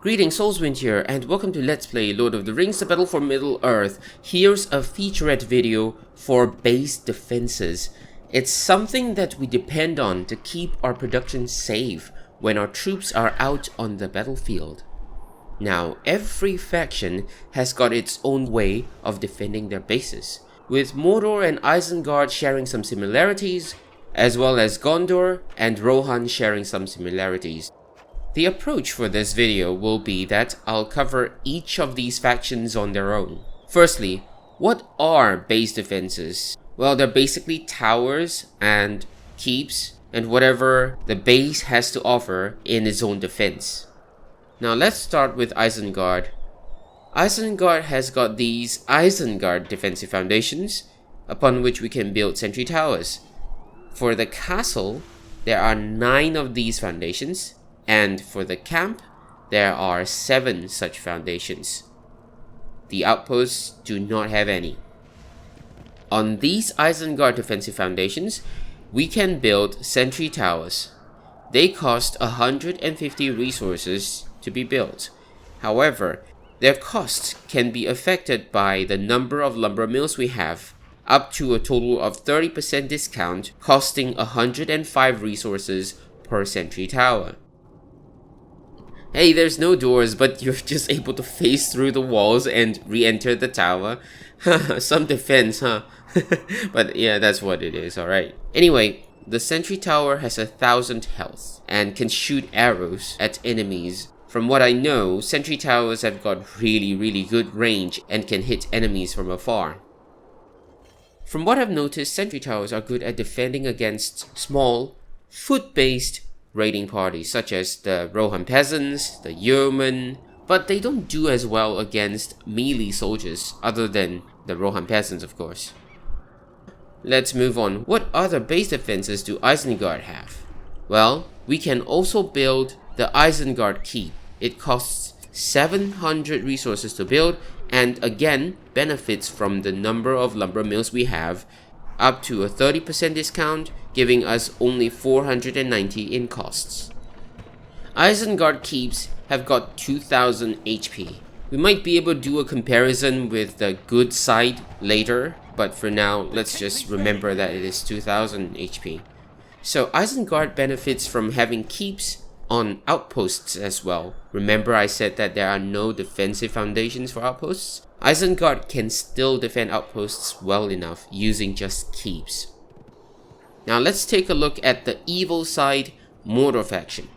Greetings, Soulswind here, and welcome to Let's Play Lord of the Rings: The Battle for Middle-earth. Here's a featurette video for base defenses. It's something that we depend on to keep our production safe when our troops are out on the battlefield. Now, every faction has got its own way of defending their bases, with Mordor and Isengard sharing some similarities, as well as Gondor and Rohan sharing some similarities. The approach for this video will be that I'll cover each of these factions on their own. Firstly, what are base defenses? Well, they're basically towers and keeps and whatever the base has to offer in its own defense. Now let's start with Isengard. Isengard has got these ISENGARD defensive foundations upon which we can build sentry towers. For the castle, there are 9 of these foundations. And for the camp, there are 7 such foundations. The outposts do not have any. On these Isengard defensive foundations, we can build sentry towers. They cost 150 resources to be built. However, their cost can be affected by the number of lumber mills we have, up to a total of 30% discount, costing 105 resources per sentry tower. Hey, there's no doors, but you're just able to phase through the walls and re-enter the tower. Some defense, huh? But yeah, that's what it is, alright. Anyway, the sentry tower has 1,000 health and can shoot arrows at enemies. From what I know, sentry towers have got really good range and can hit enemies from afar. From what I've noticed, sentry towers are good at defending against small, foot-based raiding parties such as the Rohan peasants, the yeomen, but they don't do as well against melee soldiers other than the Rohan peasants, of course. Let's move on. What other base defenses do Isengard have? Well, we can also build the Isengard Keep. It costs 700 resources to build and again benefits from the number of lumber mills we have, up to a 30% discount, giving us only 490 in costs. Isengard keeps have got 2000 HP. We might be able to do a comparison with the good side later, but for now, let's just remember that it is 2000 HP. So Isengard benefits from having keeps on outposts as well. Remember I said that there are no defensive foundations for outposts? Isengard can still defend outposts well enough using just keeps. Now let's take a look at the evil side Mordor faction.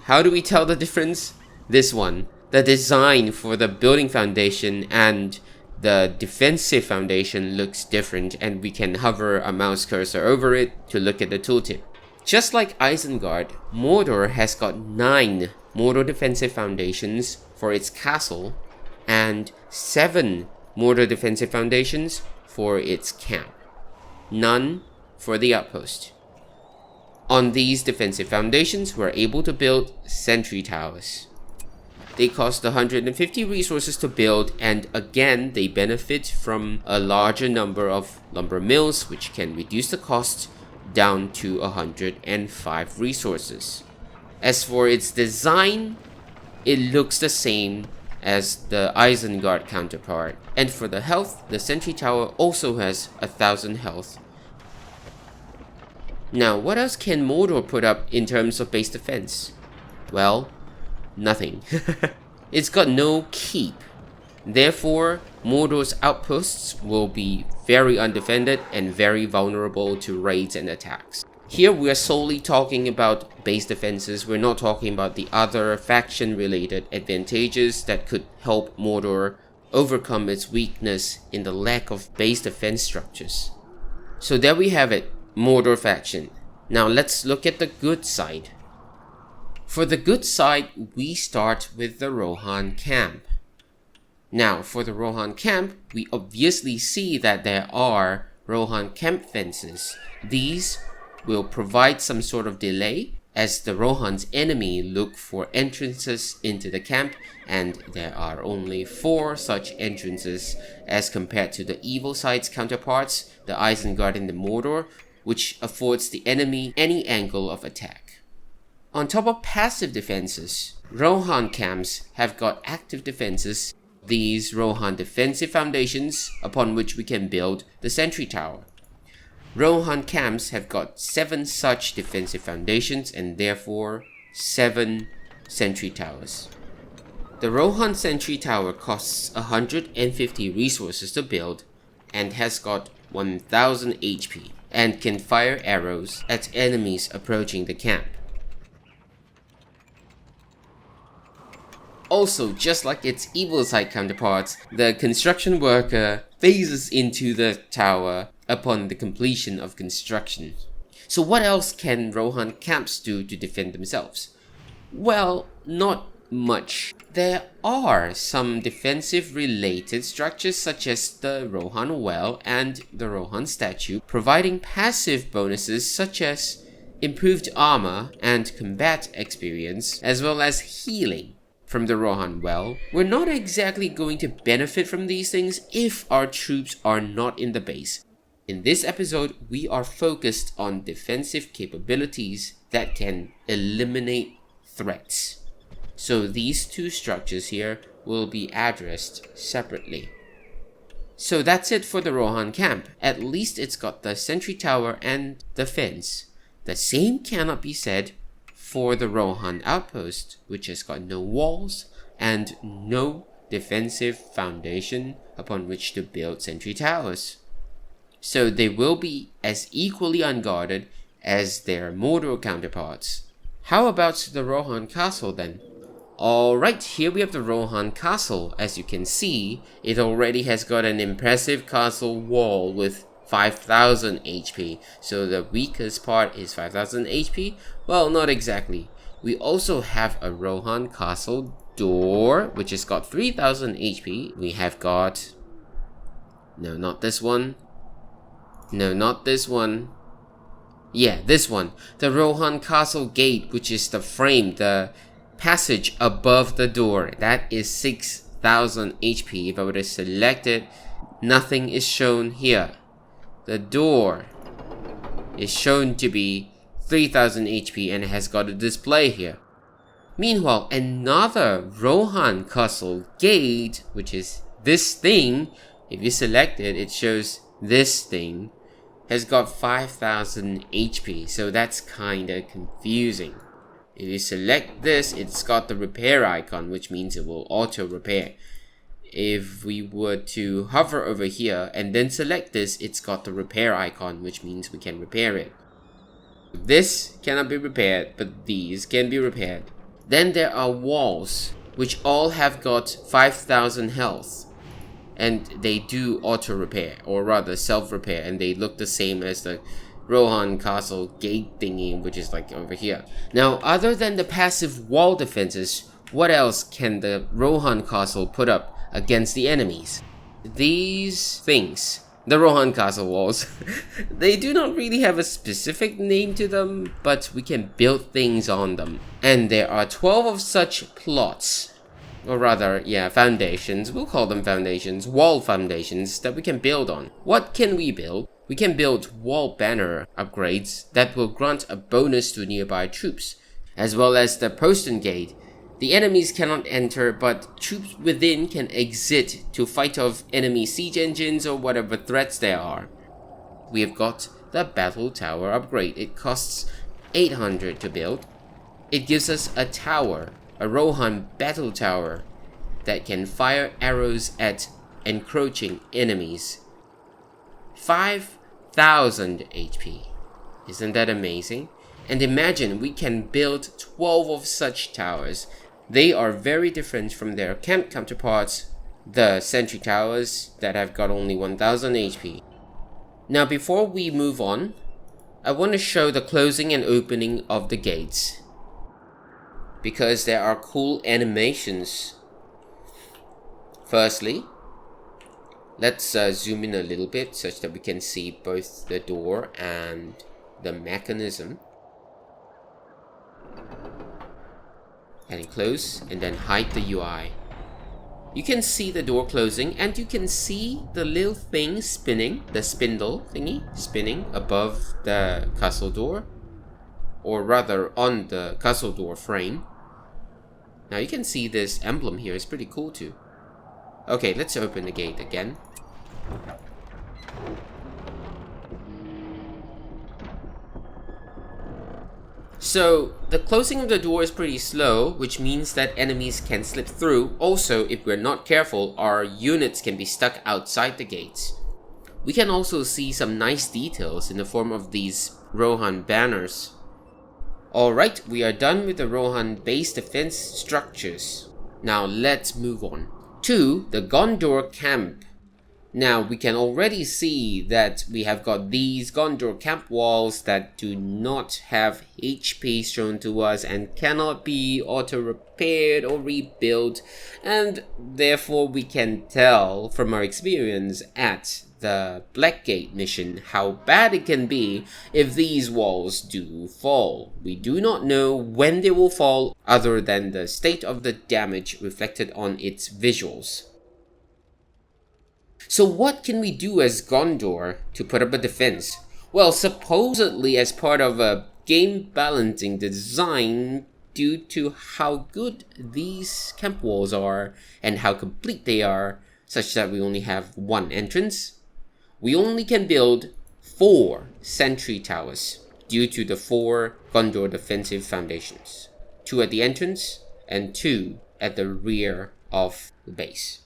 How do we tell the difference? This one. The design for the building foundation and the defensive foundation looks different, and we can hover a mouse cursor over it to look at the tooltip. Just like Isengard, Mordor has got 9 Mordor defensive foundations for its castle and 7 Mordor defensive foundations for its camp. None for the outpost. On these defensive foundations, we're able to build sentry towers. They cost 150 resources to build, and again, they benefit from a larger number of lumber mills, which can reduce the cost down to 105 resources. As for its design, it looks the same as the Isengard counterpart. And for the health, the sentry tower also has 1,000 health. Now, what else can Mordor put up in terms of base defense? Well, nothing. It's got no keep. Therefore, Mordor's outposts will be very undefended and very vulnerable to raids and attacks. Here we are solely talking about base defenses. We're not talking about the other faction related advantages that could help Mordor overcome its weakness in the lack of base defense structures. So there we have it, Mordor faction. Now let's look at the good side. For the good side, we start with the Rohan-CAMP. Now, for the Rohan-CAMP, we obviously see that there are Rohan-CAMP fences. These will provide some sort of delay as the Rohan's enemy look for entrances into the camp, and there are only 4 such entrances as compared to the evil side's counterparts, the Isengard and the Mordor, which affords the enemy any angle of attack. On top of passive defenses, Rohan camps have got active defenses, these Rohan defensive foundations upon which we can build the sentry tower. Rohan camps have got 7 such defensive foundations and therefore 7 sentry towers. The Rohan sentry tower costs 150 resources to build and has got 1000 HP and can fire arrows at enemies approaching the camp. Also, just like its evil side counterparts, the construction worker phases into the tower upon the completion of construction. So what else can Rohan camps do to defend themselves? Well, not much. There are some defensive related structures such as the Rohan well and the Rohan statue, providing passive bonuses such as improved armor and combat experience, as well as healing. From the Rohan well, we're not exactly going to benefit from these things if our troops are not in the base. In this episode, we are focused on defensive capabilities that can eliminate threats. So these 2 structures here will be addressed separately. So that's it for the Rohan camp. At least it's got the sentry tower and the fence. The same cannot be said for the Rohan outpost, which has got no walls and no defensive foundation upon which to build sentry towers. So they will be as equally unguarded as their MORDOR counterparts. How about the ROHAN-CASTLE then? Alright, here we have the ROHAN-CASTLE. As you can see, it already has got an impressive castle wall with 5000 HP. So the weakest part is 5000 HP? Well, not exactly. We also have a ROHAN-CASTLE door, which has got 3000 HP. We have got... No, not this one. No, not this one. Yeah, this one. The ROHAN-CASTLE gate, which is the frame, the passage above the door. That is 6000 HP. If I were to select it, nothing is shown here. The door is shown to be 3000 HP and it has got a display here. Meanwhile, another ROHAN-CASTLE gate, which is this thing, if you select it, it shows this thing, has got 5000 HP, so that's kinda confusing. If you select this, it's got the repair icon, which means it will auto repair. If we were to hover over here and then select this, it's got the repair icon, which means we can repair it. This cannot be repaired, but these can be repaired. Then there are walls, which all have got 5000 health. And they do auto repair, or rather self repair, and they look the same as the ROHAN-CASTLE gate thingy, which is like over here. Now, other than the passive wall defenses, what else can the ROHAN-CASTLE put up against the enemies? These things, the ROHAN-CASTLE walls, they do not really have a specific name to them, but we can build things on them. And there are 12 of such plots. Or rather, yeah, foundations, we'll call them foundations, wall foundations that we can build on. What can we build? We can build wall banner upgrades that will grant a bonus to nearby troops, as well as the postern gate. The enemies cannot enter, but troops within can exit to fight off enemy siege engines or whatever threats there are. We have got the battle tower upgrade. It costs 800 to build. It gives us a tower, a Rohan battle tower that can fire arrows at encroaching enemies. 5000 HP. Isn't that amazing? And imagine we can build 12 of such towers. They are very different from their camp counterparts, the sentry towers that have got only 1000 HP. Now before we move on, I want to show the closing and opening of the gates, because there are cool animations. Firstly, let's zoom in a little bit such that we can see both the door and the mechanism. And close, and then hide the UI. You can see the door closing, and you can see the little thing spinning, the spindle thingy spinning above the castle door, or rather on the castle door frame. Now you can see this emblem here is pretty cool too. Okay, let's open the gate again. So, the closing of the door is pretty slow, which means that enemies can slip through. Also, if we're not careful, our units can be stuck outside the gates. We can also see some nice details in the form of these Rohan banners. Alright, we are done with the Rohan base defense structures. Now let's move on to the Gondor-CAMP. Now we can already see that we have got these Gondor-CAMP walls that do not have HP shown to us and cannot be auto-repaired or rebuilt, and therefore we can tell from our experience at the Blackgate mission how bad it can be if these walls do fall. We do not know when they will fall other than the state of the damage reflected on its visuals. So what can we do as Gondor to put up a defense? Well, supposedly as part of a game balancing design, due to how good these camp walls are and how complete they are, such that we only have one entrance, we only can build 4 sentry towers due to the 4 Gondor defensive foundations. 2 at the entrance and 2 at the rear of the base.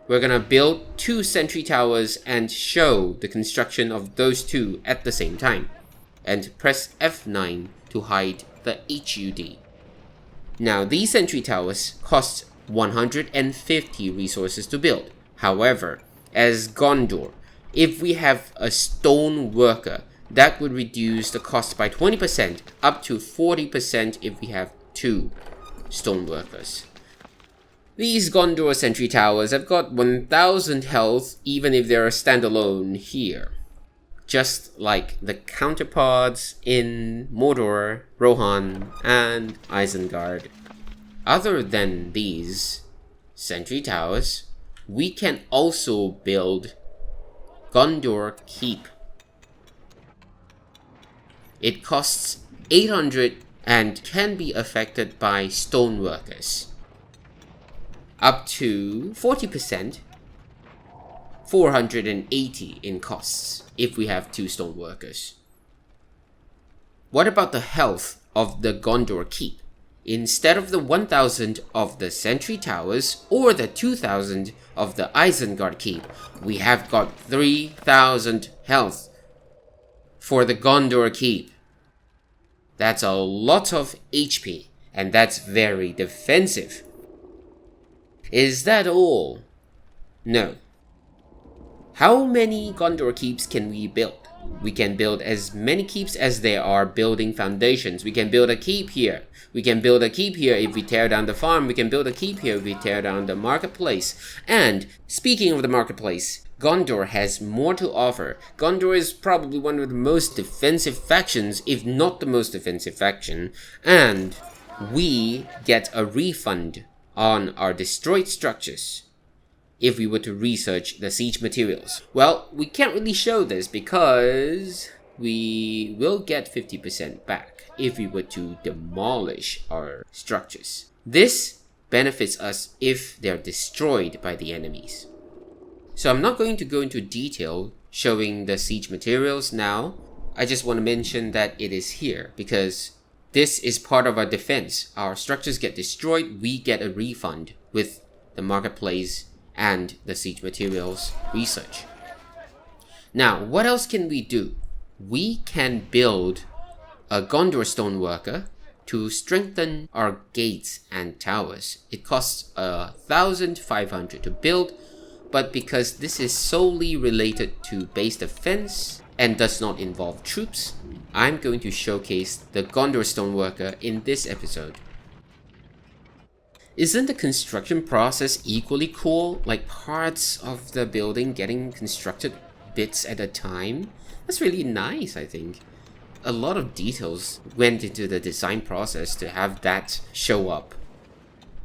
We're gonna build 2 sentry towers and show the construction of those 2 at the same time. And press F9 to hide the HUD. Now these sentry towers cost 150 resources to build. However, as Gondor, if we have a stone worker, that would reduce the cost by 20% up to 40% if we have 2 stone workers. These Gondor sentry towers have got 1000 health even if they're standalone here. Just like the counterparts in MORDOR, Rohan, and ISENGARD. Other than these sentry towers, we can also build Gondor Keep. It costs 800 and can be affected by stone workers. Up to 40%, 480 in costs if we have 2 stone workers. What about the health of the Gondor Keep? Instead of the 1000 of the sentry towers or the 2000 of the Isengard Keep, we have got 3000 health for the Gondor Keep. That's a lot of HP, and that's very defensive. Is that all? No. How many Gondor Keeps can we build? We can build as many keeps as there are building foundations. We can build a keep here. We can build a keep here if we tear down the farm. We can build a keep here if we tear down the marketplace. And speaking of the marketplace, Gondor has more to offer. Gondor is probably one of the most defensive factions, if not the most defensive faction. And we get a refund on our destroyed structures if we were to research the siege materials. Well, we can't really show this because we will get 50% back if we were to demolish our structures. This benefits us if they're destroyed by the enemies. So I'm not going to go into detail showing the siege materials now. I just want to mention that it is here because this is part of our defense. Our structures get destroyed, we get a refund with the marketplace and the siege materials research. Now, what else can we do? We can build a Gondor stone worker to strengthen our gates and towers. It costs 1,500 to build, but because this is solely related to base defense and does not involve troops, I'm going to showcase the Gondor Stoneworker in this episode. Isn't the construction process equally cool? Like parts of the building getting constructed bits at a time? That's really nice, I think. A lot of details went into the design process to have that show up.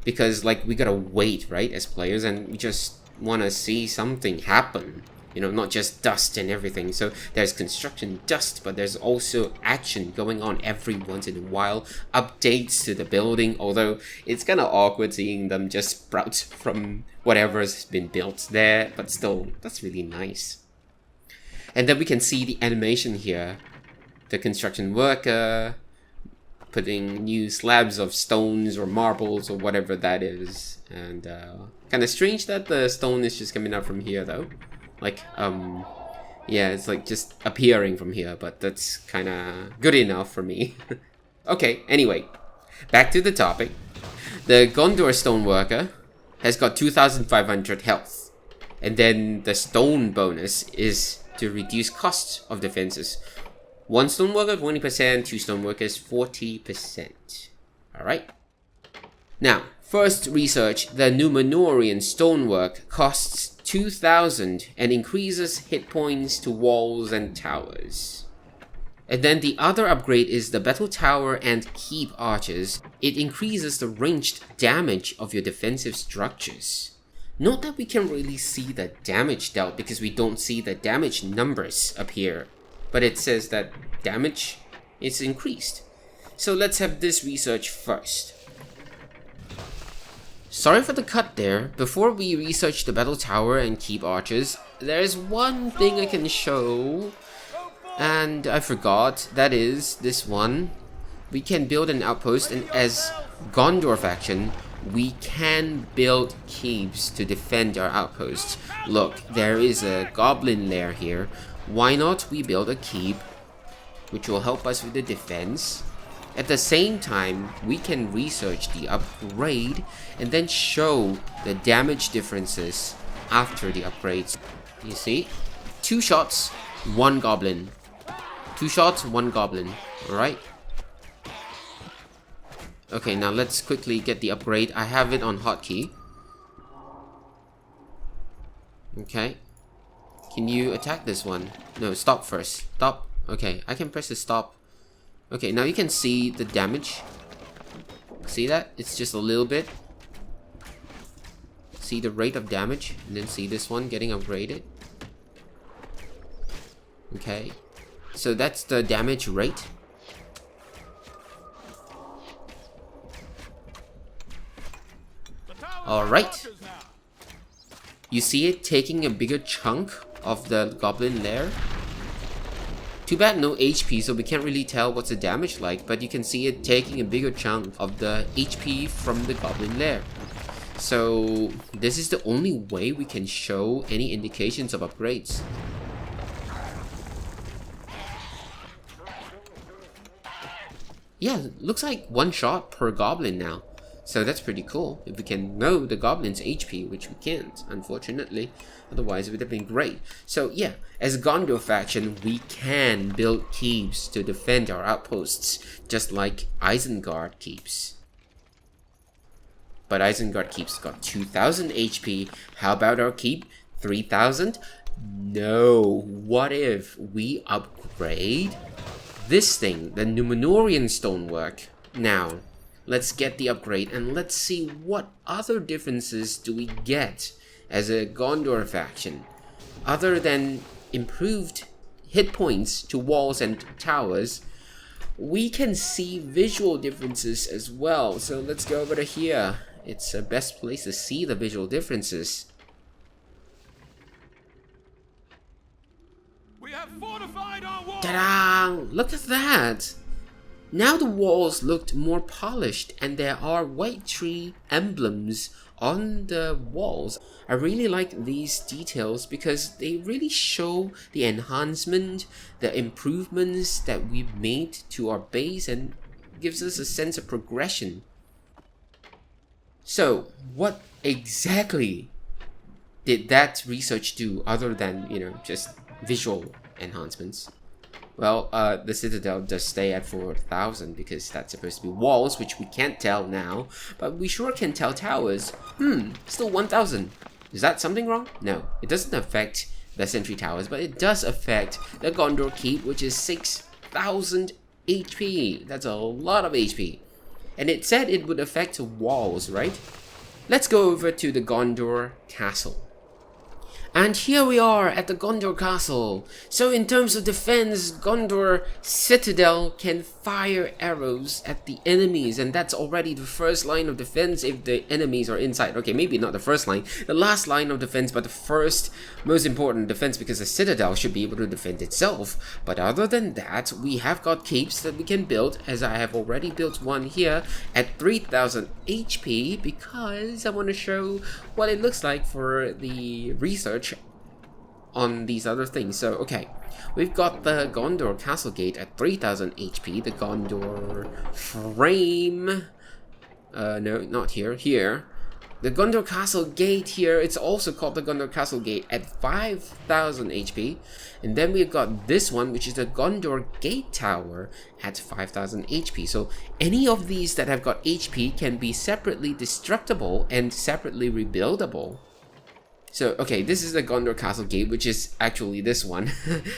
Because like we gotta wait, right, as players, and we just wanna see something happen. You know, not just dust and everything. So there's construction dust, but there's also action going on every once in a while. Updates to the building, although it's kind of awkward seeing them just sprout from whatever's been built there. But still, that's really nice. And then we can see the animation here. The construction worker putting new slabs of stones or marbles or whatever that is. And kind of strange that the stone is just coming out from here though. Like, yeah, it's like just appearing from here, but that's kind of good enough for me. Okay, anyway, back to the topic. The Gondor Stoneworker has got 2,500 health. And then the stone bonus is to reduce costs of defenses. 1 stoneworker 20%, 2 stoneworkers 40%. Alright. Now, first research, the Númenórean stonework costs 2,000 and increases hit points to walls and towers. And then the other upgrade is the battle tower and keep archers. It increases the ranged damage of your defensive structures. Note that we can really see the damage dealt because we don't see the damage numbers appear. But it says that damage is increased. So let's have this research first. Sorry for the cut there. Before we research the battle tower and keep archers, there's one thing I can show. And I forgot. That is this one. We can build an outpost, and as Gondor faction, we can build keeps to defend our outposts. Look, there is a goblin lair here. Why not we build a keep, which will help us with the defense. At the same time, we can research the upgrade and then show the damage differences after the upgrades. You see? 2 shots, 1 goblin. 2 shots, 1 goblin. Alright? Okay, now let's quickly get the upgrade. I have it on hotkey. Okay. Can you attack this one? No, stop first. Stop. Okay, I can press the stop. Okay, now you can see the damage. See that? It's just a little bit. See the rate of damage. And then see this one getting upgraded. Okay. So that's the damage rate. Alright. You see it taking a bigger chunk of the goblin lair. Too bad no HP, so we can't really tell what's the damage like, but you can see it taking a bigger chunk of the HP from the goblin lair. So this is the only way we can show any indications of upgrades. Yeah, looks like 1 shot per goblin now. So that's pretty cool. If we can know the goblin's HP, which we can't, unfortunately. Otherwise, it would have been great. So yeah, as a Gondor faction, we can build keeps to defend our outposts, just like ISENGARD keeps. But ISENGARD keeps got 2,000 HP. How about our keep? 3,000? No. What if we upgrade this thing, the Númenórean stonework? Now, let's get the upgrade and let's see what other differences do we get as a Gondor faction. Other than improved hit points to walls and towers, we can see visual differences as well. So let's go over to here. It's the best place to see the visual differences. We have fortified our walls. Ta-da! Look at that! Now the walls looked more polished and there are white tree emblems on the walls. I really like these details because they really show the enhancement, the improvements that we've made to our base and gives us a sense of progression. So, what exactly did that research do other than, just visual enhancements? Well, the Citadel does stay at 4,000 because that's supposed to be walls, which we can't tell now, but we sure can tell towers. Still 1,000. Is that something wrong? No, it doesn't affect the sentry towers, but it does affect the Gondor Keep, which is 6,000 HP. That's a lot of HP. And it said it would affect walls, right? Let's go over to the Gondor-Castle. And here we are at the Gondor Castle. So in terms of defense, Gondor Citadel can fire arrows at the enemies, and that's already the first line of defense if the enemies are inside. Okay, maybe not the first line, the last line of defense, but the first most important defense, because the Citadel should be able to defend itself. But other than that, we have got keeps that we can build, as I have already built one here at 3000 HP, because I want to show what it looks like for the research on these other things. So okay, we've got the Gondor Castle Gate at 3000 HP, the Gondor Frame, no, not here, here. The Gondor Castle Gate here, it's also called the Gondor Castle Gate at 5000 HP. And then we've got this one, which is the Gondor Gate Tower at 5000 HP. So any of these that have got HP can be separately destructible and separately rebuildable. So, okay, this is the Gondor Castle Gate, which is actually this one.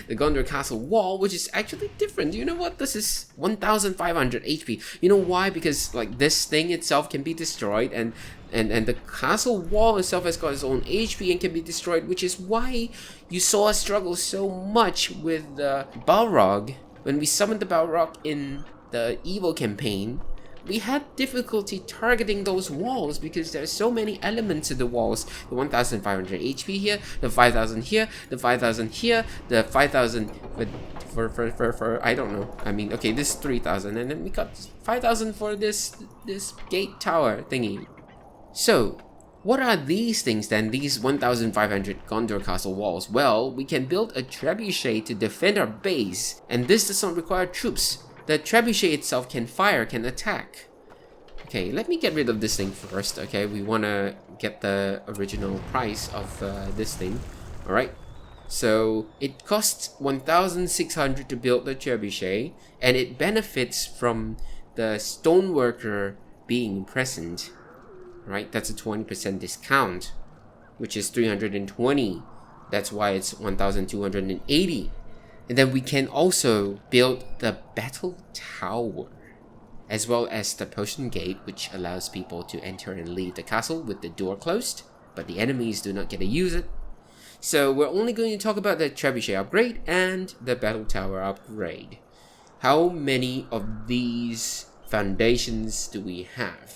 The Gondor Castle Wall, which is actually different. You know what? This is 1500 HP. You know why? Because, like, this thing itself can be destroyed, and the castle wall itself has got its own HP and can be destroyed, which is why you saw us struggle so much with the Balrog. When we summoned the Balrog in the Evil campaign, we had difficulty targeting those walls because there's so many elements to the walls. The 1500 HP here, the 5000 here, the 5000 here, the 5000 for I don't know. I mean, okay, this is 3000, and then we got 5000 for this gate tower thingy. So, what are these things then, these 1500 Gondor Castle walls? Well, we can build a trebuchet to defend our base, and this does not require troops. The trebuchet itself can fire, can attack. Okay, let me get rid of this thing first. Okay, we want to get the original price of this thing. Alright, so it costs 1600 to build the trebuchet, and it benefits from the stoneworker being present. Right, that's a 20% discount, which is 320. That's why it's 1280. And then we can also build the battle tower, as well as the potion gate, which allows people to enter and leave the castle with the door closed, but the enemies do not get to use it. So we're only going to talk about the trebuchet upgrade and the battle tower upgrade. How many of these foundations do we have?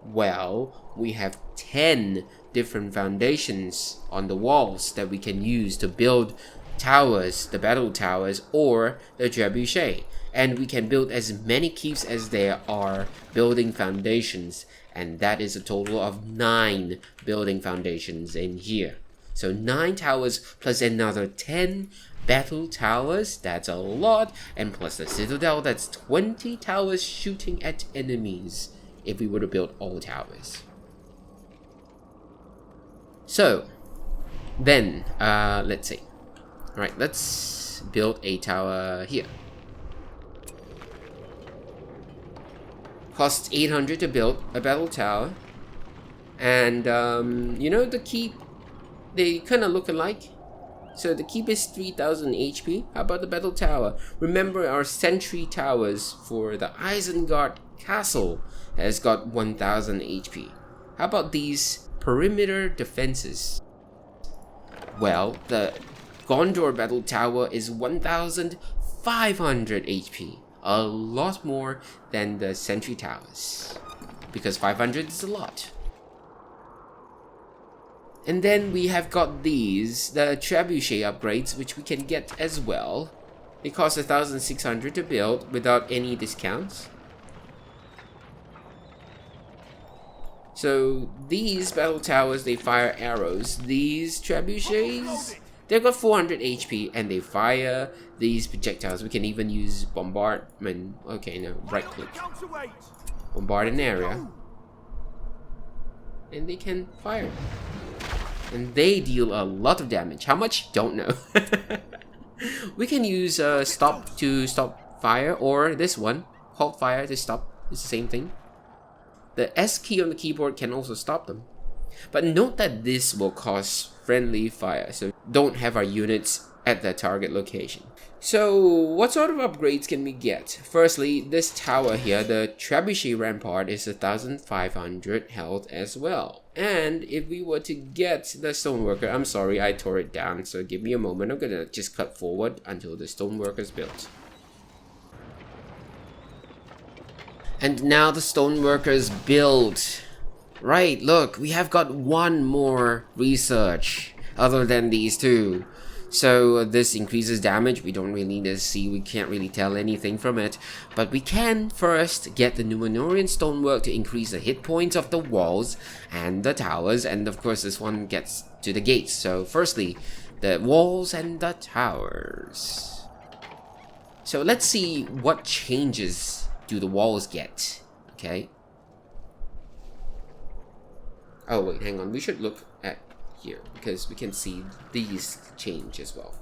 Well, we have 10 different foundations on the walls that we can use to build towers, the battle towers, or the trebuchet. And we can build as many keeps as there are building foundations, and that is a total of 9 building foundations in here. So 9 towers plus another 10 battle towers, that's a lot, and plus the citadel, that's 20 towers shooting at enemies if we were to build all towers. So then let's see. Alright, let's build a tower here. Costs 800 to build a battle tower. And you know the keep, they kind of look alike. So the keep is 3000 HP. How about the battle tower? Remember, our sentry towers for the Isengard Castle has got 1000 HP. How about these perimeter defenses? Well, the Gondor Battle Tower is 1500 HP. A lot more than the sentry towers, because 500 is a lot. And then we have got these, the trebuchet upgrades, which we can get as well. They cost 1600 to build without any discounts. So these battle towers, they fire arrows. These trebuchets, they've got 400 HP and they fire these projectiles. We can even use bombardment. Okay, no, right click. Bombard an area. And they can fire. And they deal a lot of damage. How much? Don't know. We can use stop to stop fire, or this one, halt fire to stop. It's the same thing. The S key on the keyboard can also stop them. But note that this will cause friendly fire, so don't have our units at the target location. So what sort of upgrades can we get? Firstly, this tower here, the Trebuchet Rampart, is 1500 health as well. And if we were to get the Stoneworker, I'm sorry, I tore it down, so give me a moment. I'm gonna just cut forward until the Stoneworker is built. And now the Stoneworker is built. Right, look, we have got one more research other than these two. So this increases damage. We don't really need to see, we can't really tell anything from it. But we can first get the Numenorian Stonework to increase the hit points of the walls and the towers. And of course this one gets to the gates. So firstly, the walls and the towers. So let's see what changes do the walls get. Okay. Oh wait, hang on. We should look at here because we can see these change as well.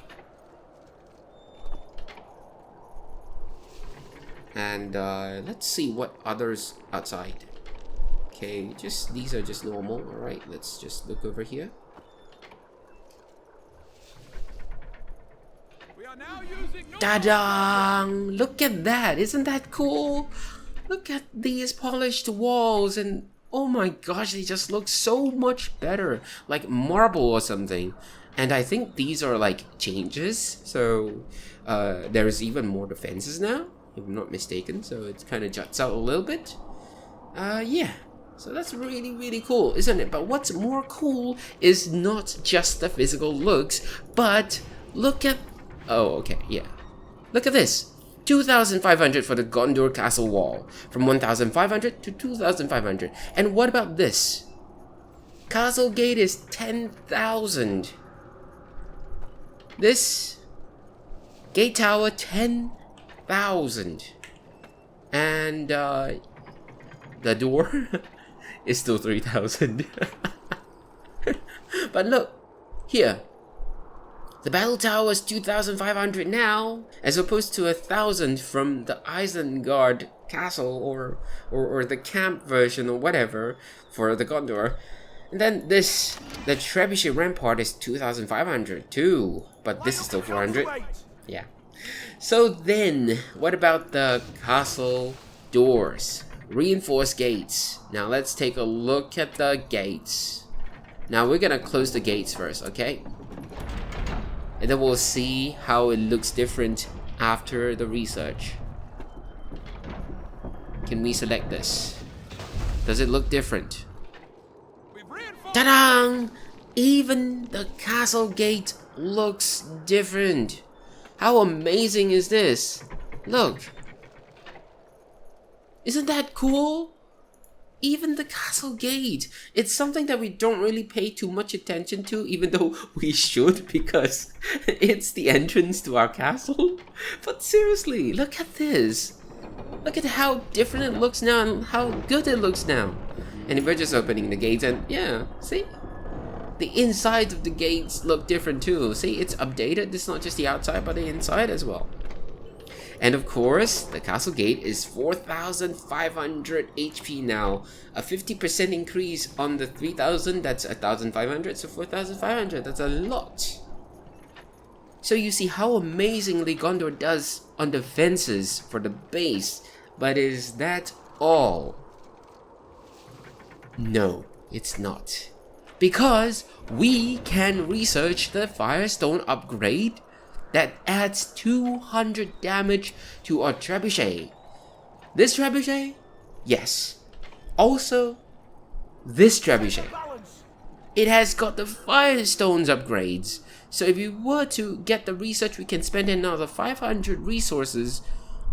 And let's see what others outside. Okay, just these are just normal. All right, let's just look over here. We are now using Ta-da! Look at that! Isn't that cool? Look at these polished walls, and oh my gosh, they just look so much better, like marble or something. And I think these are like changes, so there's even more defenses now, if I'm not mistaken, so it kind of juts out a little bit. Yeah, so that's really, really cool, isn't it? But what's more cool is not just the physical looks, but look at... Oh, okay, yeah. Look at this. 2,500 for the Gondor-Castle wall. From 1,500 to 2,500. And what about this? Castle Gate is 10,000. This Gate Tower, 10,000. And the door is still 3,000. But look, here. The battle tower is 2,500 now, as opposed to 1,000 from the ISENGARD castle or the camp version or whatever for the Gondor. And then this, the Trebuchet Rampart is 2,500 too, but this is still 400. Yeah. So then, what about the castle doors? Reinforced gates. Now let's take a look at the gates. Now we're gonna close the gates first, okay? And then we'll see how it looks different after the research. Can we select this? Does it look different? Ta-da! Even the castle gate looks different. How amazing is this? Look. Isn't that cool? Even the castle gate. It's something that we don't really pay too much attention to, even though we should, because it's the entrance to our castle. But seriously, look at this. Look at how different it looks now and how good it looks now. And we're just opening the gates and yeah, see? The inside of the gates look different too. See, it's updated. It's not just the outside, but the inside as well. And of course, the castle gate is 4,500 HP now. A 50% increase on the 3,000, that's 1,500, so 4,500, that's a lot. So you see how amazingly Gondor does on the fences for the base. But is that all? No, it's not. Because we can research the Firestone upgrade that adds 200 damage to our trebuchet. This trebuchet? Yes. Also, this trebuchet. It has got the Firestones upgrades. So if you were to get the research, we can spend another 500 resources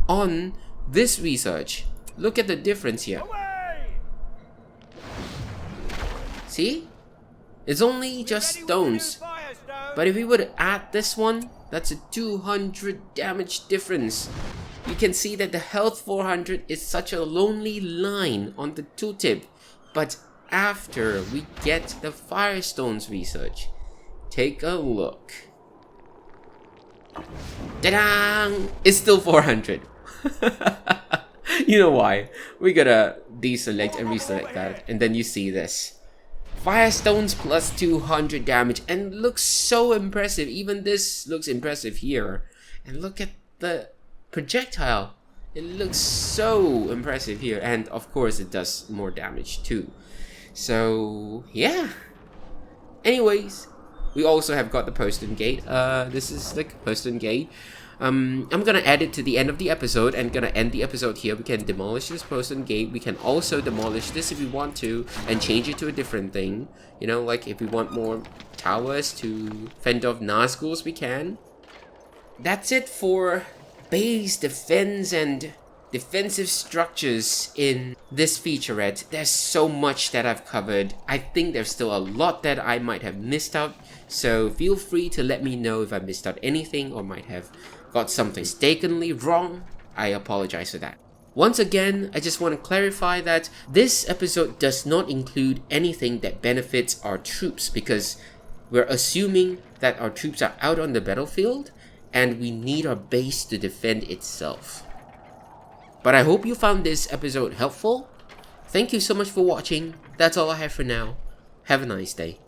on this research. Look at the difference here. See? It's only just stones. But if we were to add this one, that's a 200 damage difference. You can see that the health 400 is such a lonely line on the tooltip. But after we get the Firestones research, take a look. Ta-da! It's still 400. You know why? We gotta deselect and reselect that, and then you see this. Firestones plus 200 damage, and looks so impressive. Even this looks impressive here. And look at the projectile. It looks so impressive here. And of course it does more damage too. So yeah. Anyways, we also have got the postern gate. This is like postern gate. I'm gonna add it to the end of the episode and gonna end the episode here. We can demolish this postern gate. We can also demolish this if we want to and change it to a different thing. You know, like if we want more towers to fend off Nazguls, we can. That's it for base defense and defensive structures in this featurette. There's so much that I've covered. I think there's still a lot that I might have missed out. So feel free to let me know if I missed out anything or might have got something mistakenly wrong. I apologize for that. Once again, I just want to clarify that this episode does not include anything that benefits our troops, because we're assuming that our troops are out on the battlefield and we need our base to defend itself. But I hope you found this episode helpful. Thank you so much for watching. That's all I have for now. Have a nice day.